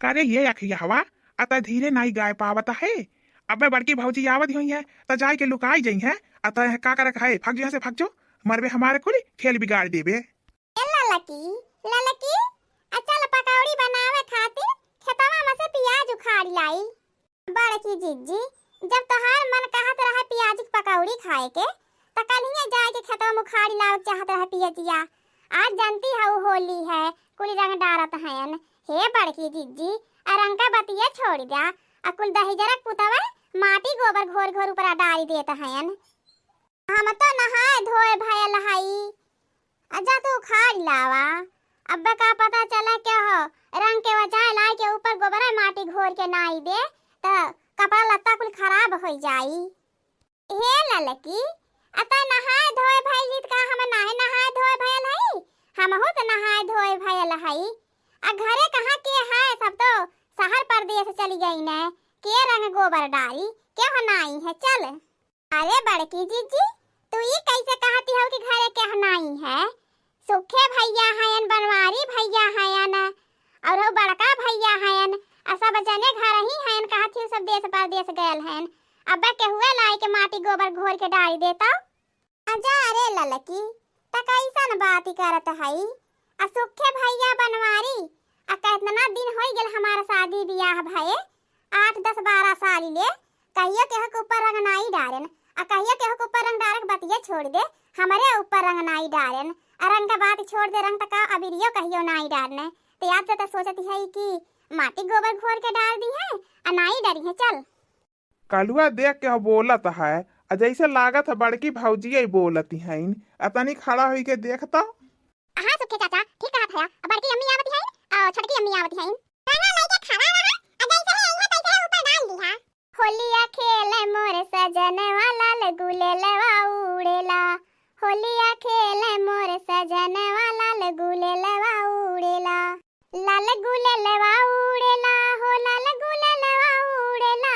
करे ये अखिया हवा अतः धीरे नाई गाय पावता है। अब मैं बड़की भौजी आवत हुई है तो जाय के लुकाई जई है। अतः का करक है भाग जो से भाग जो मरबे हमारे कुल खेल बिगाड़ देबे। ललकी ललकी चल पकौड़ी बनावे खातिर खेतवा में से प्याज उखाड़ लाई। बड़की जीजी जब तोहार मन कहत रहे प्याज की पकौड़ी खाए के त कलिए जाए के खेतवा में उखाड़ लाओ चाहत रहे पियजिया। आज जानती है वो होली है कुल रंग डारत हैं। हे बड़की जीजी रंग का बतिया छोड़ दिया अकुल दही जरक पुतवा माटी गोबर घोर घोर ऊपर डाली देता हैं। हम तो नहाए धोए भयल हई अजा तो उखाड़ लावा। अब का पता चला क्या हो रंग के वजह लाई के ऊपर गोबर माटी घोर के नाई दे तो कपड़ा लत्ता कुल खराब हो जाई। हे ललकी अता नहाए धोए भइली का हम नाहे नहाए धोए भयल हई। हम हो तो नहाए धोए भयल हई। आ घरे कहाँ के है सब तो शहर परदेश चली गई ने के रंग गोबर डाली के हनाई है। चल अरे बड़की जीजी तू ये कैसे कहती हो कि घरे के हनाई है। सुखे भैया हैं बनवारी भैया हैं और वो बड़का भैया हैं सब जने घर ही हैं कहती सब देश परदेश गयल हैं। अब के हुए लाई के माटी गोबर घोर के डाली देता अजा। अरे ललकी त कैसन बात करत हई आ सुखे भैया बनवारी आ कितना दिन हो गेल हमारा शादी ब्याह भये 8-10-12 साल ले कहियो के हक ऊपर रंग नाई डालन आ कहियो के हक ऊपर रंग डारक बतिया छोड़ दे हमारे ऊपर रंग नाई डालन। रंग का बात छोड़ दे रंग तक अबिरियो कहियो नाई डालने तो याद से सोचती है कि माटी गोबर घोर के डाल दी है आ नाई डरी है। चल कलुआ देख के बोलत है जैसे लागत है बड़की भौजी बोलती है अतनी खड़ा हुई के देखता। हाँ सुखे चाचा ठीक कहत है। बड़की अम्मी आवत है और छोटकी अम्मी आवत है। रंगा लेके खड़ा रहा जैसे है यहां तैसे ऊपर डाल दी है। होलिया खेले मोर सजन वाला लगुले लवा उड़ेला। होलिया खेले मोर सजन वाला लगुले लवा उड़ेला। लाल गुले लवा उड़ेला हो लाल गुले लवा उड़ेला।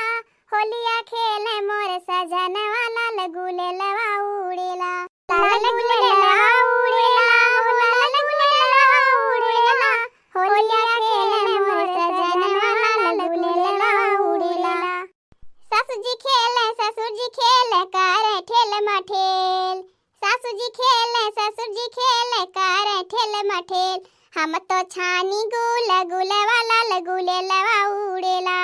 होलिया खेले मोर सजन वाला लगुले लवा उड़ेला। लाल गुले लवा उड़ेला हो लाल गुले लवा उड़ेला। होलिया खेले मोर सजन वाला लगुले लवा उड़ेला। ससुर जी खेले करे ठेल मठेल। सासू जी खेले करे ठेल मठेल। हम तो छानी गुला गुला वाला लगुले लवा उड़ेला।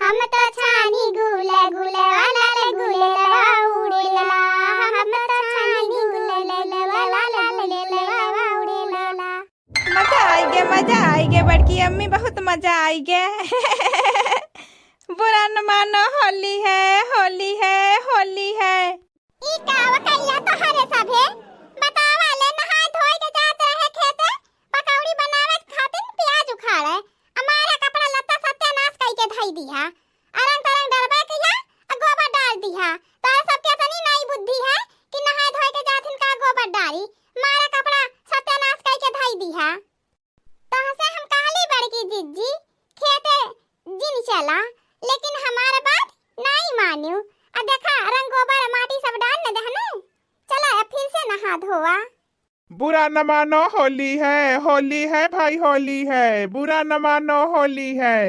हम तो छानी गुला गुला वाला लगुले लवा उड़ेला। हम तो छानी गुला गुला वाला लगुले लवा उड़ेला। मजा आएगे बड़की अम्मी बहुत मजा आएगे। बुरा न मानो होली है होली है होली है। ई कावा कइया तो हरे सभे बतावा ले नहा धोए के जात रहे खेते पकौड़ी बनावे खातिर प्याज उखाड़े हमारा कपड़ा लत्ता सत्यानाश कई के धई दिया। अरंग तरंग डरबे किया गोबर डाल दिया। तो सब के तनी नई बुद्धि है कि नहा धोए के जाथिन का गोबर डाली मारा कपड़ा सत्यानाश कई के धई दिया। तो हसे हम कहली बड़की जीजी खेते जिन चला लेकिन हमारे बात नहीं मानियो। आ देखा रंग गोबर माटी सब डाल ने दहने चला फिर से नहा धोवा। बुरा न मानो होली है भाई होली है बुरा न मानो होली है।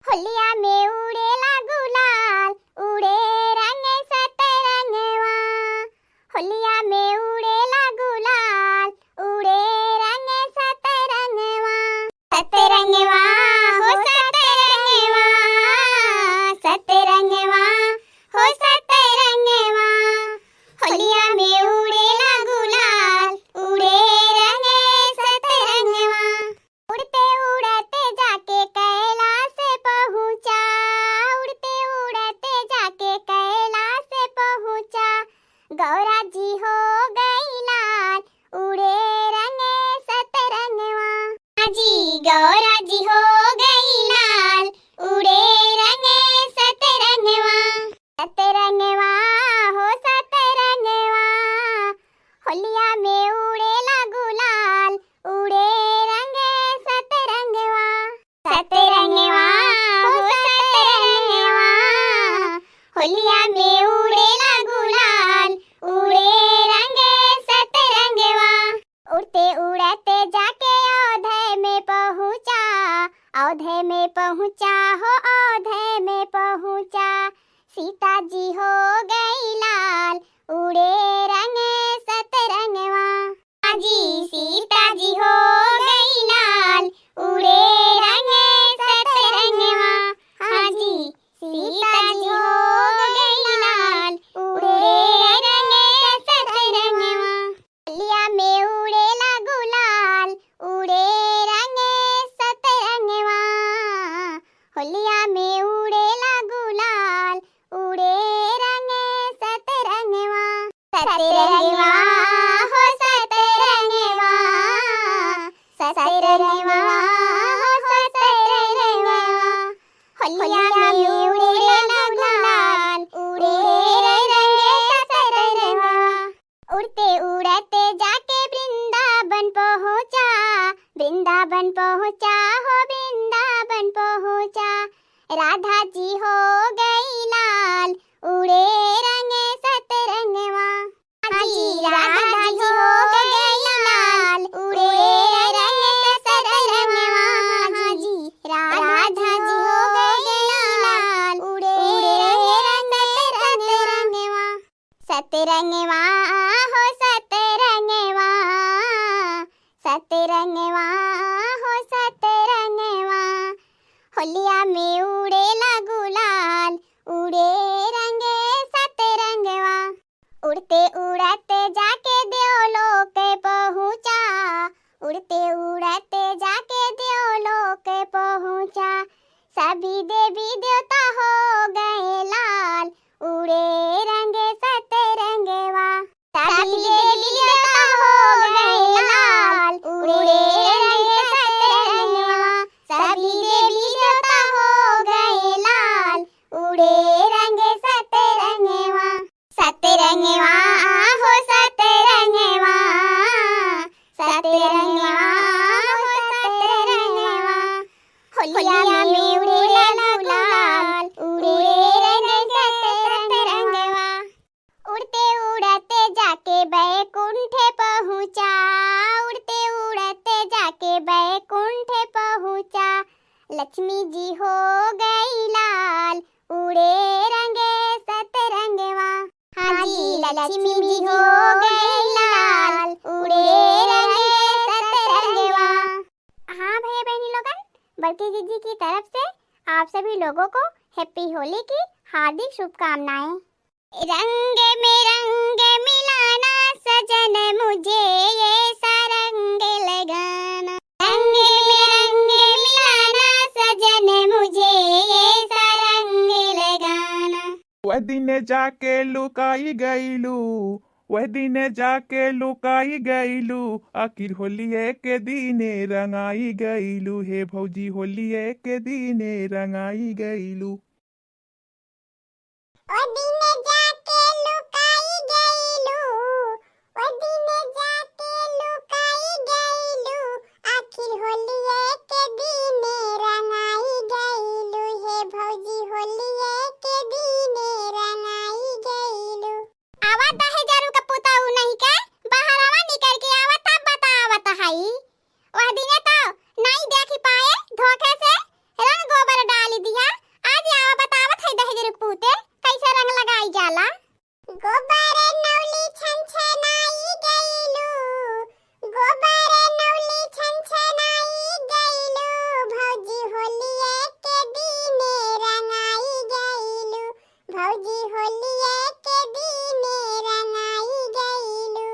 होलिया में उड़ेला गुलाल उड़े रंग सतरंगवा। होलिया में उड़ेला गुलाल उड़े रंग सतरंगवा। सतरंगवा हो सतरंगवा सतरंगवा हो सतरंगवा। होलिया में उड़ेला गुलाल उड़े रंग सतरंगवा। उड़ते उड़ते जाके कैलाश पहुँचा। उड़ते उड़ते जाके कैलाश पहुँचा। गौरा जी हो गई लाल उड़े रंग सतरंगवा। जी गौरा जी हो गई लाल उड़े रंग सतरंगवा। सतरंगवा हो सतरंगवा। होलिया में उड़ेला गुलाल सीता जी हो गई लाल, उड़े रंगे सतरंगवा। हाँ जी, सीता जी हो गई लाल, उड़े रंगे सतरंगवा। होलिया में उड़ेला गुलाल, उड़े रंगे सतरंगवा। होलिया में उड़ेला गुलाल, उड़े रंगे सतरंगवा। सतरंगवा हो सतरंगवा, सतरंगवा हो सतरंगवा। होलिया में उड़ेला गुलाल, उड़े रंगे सतरंगवा। उड़ते उड़ते जाके वृंदावन पहुँचा, वृंदावन पहुँचा हो वृंदावन पहुँचा। राधा जी हो गई लाल, उड़े रंगे सतरंगवा। हाँ जी, राधा जी हो गई लाल, उड़े रंगे सतरंगवा। हाँ जी, राधा जी हो गई लाल, उड़े रंगे सतरंगवा। सतरंगवा हो सतरंगवा, सतरंगवा हो सतरंगवा। होलिया में उड़ेला गुलाल, उड़े रंगे सतरंगवा। उड़ते उड़ते जाके देवलोक पहुँचा, उड़ते उड़ते जाके देवलोक पहुँचा। सभी देवी देवता हो गए लाल, उड़े रंगे सतरंगवा। सभी देवी देवता हो गए लाल, उड़े रंगे सतरंगवा। सभी देवी देवता हो गए लाल, उड़े रंगे सतरंगवा। सतरंगवा हो सतरंगवा, सतरंगवा हो सतरंगवा। होलिया में उड़ेला गुलाल, उड़े रंगे सतरंगवा। उड़ते उड़ते जाके बैकुंठ पहुँचा, उड़ते उड़ते जाके बैकुंठ पहुँचा। लक्ष्मी जी हो गई लाल, उड़े रंगे सतरंगवा। हाँ जी, लक्ष्मी जी हो गई लाल, उड़े रंगे सतरंगवा। हाँ भैया बहनी लोगन, बड़की जीजी की तरफ से आप सभी लोगों को हैप्पी होली की हार्दिक शुभकामनाएं। रंग में रंग मिलाना सजन, मुझे ये सा रंग लगाना। रंग में रंग मिलाना सजन, मुझे ये सा रंग लगाना। वह दिन जाके लुकाई गईलू, वह दिन जाके लुकाई गईलू। आखिर होलिये के दीने रंगाई गईलू, हे भौजी होलिये के दीने रंगाई गईलू। ओ दिन जाके लुकाई गईलू, ओ दिन जाके लुकाई गईलू। आखिर होलिये के दीने रंगाई गईलू, हे भौजी होलिये के दीने रंगाई गईलू। आवत है जरू का पुताऊ नहीं के, बाहर आवा निकल के आवत तब बतावत हई। वह दिने तो नहीं देखी पाए, धोखे से रंग गोबर डाल दिया। आज आवा बतावत है दहेज रुपूते कैसे रंग लगाई जाला। गोबर नौली छनछनाई गईलू, गोबर नौली छनछनाई गईलू। भौजी होलिये के दीने रंगाई गईलू, भौजी होलिये के दीने रंगाई गईलू।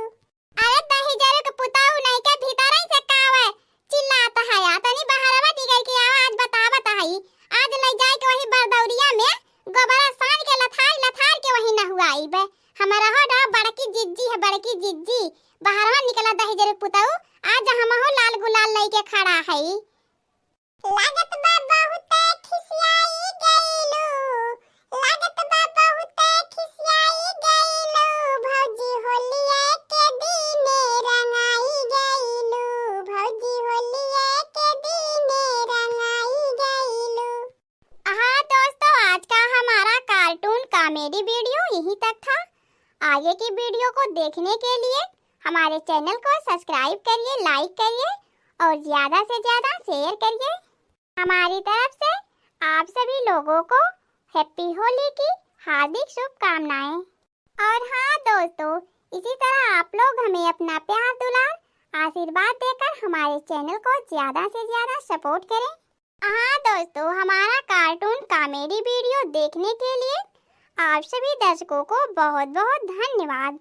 अरे दहेजरू के पुताऊ नहीं के भीतर ही से कावे चिल्लाता है। तनी बाहरवा निकल के आवाज बतावत हई। आज ले जाए के वही बरदौरिया में गोबरा सान के लथार लथार के वही न हुआई बे। हमारा हो डा बड़की जिज्जी है, बड़की जिज्जी बाहरवा निकला दहेजरू पुताऊ। आज हम हो लाल गुलाल लेके खड़ा है। लागत बा बहुत खिसियाई गईलू, लागत बा बहुत खिसियाई गईलू। भौजी होलिये के दीने रंगाई गईलू, भौजी होलिये के दीने रंगाई गईलू। हाँ दोस्तों, आज का हमारा कार्टून कॉमेडी वीडियो यहीं तक था। आगे की वीडियो को देखने के लिए हमारे चैनल को सब्सक्राइब करिए, लाइक करिए और ज़्यादा से ज़्यादा शेयर करिए। हमारी तरफ से आप सभी लोगों को हैप्पी होली की हार्दिक शुभकामनाएं। और हाँ दोस्तों, इसी तरह आप लोग हमें अपना प्यार दुलार आशीर्वाद देकर हमारे चैनल को ज्यादा से ज्यादा सपोर्ट करें। हाँ दोस्तों, हमारा कार्टून कॉमेडी वीडियो देखने के लिए आप सभी दर्शकों को बहुत बहुत धन्यवाद।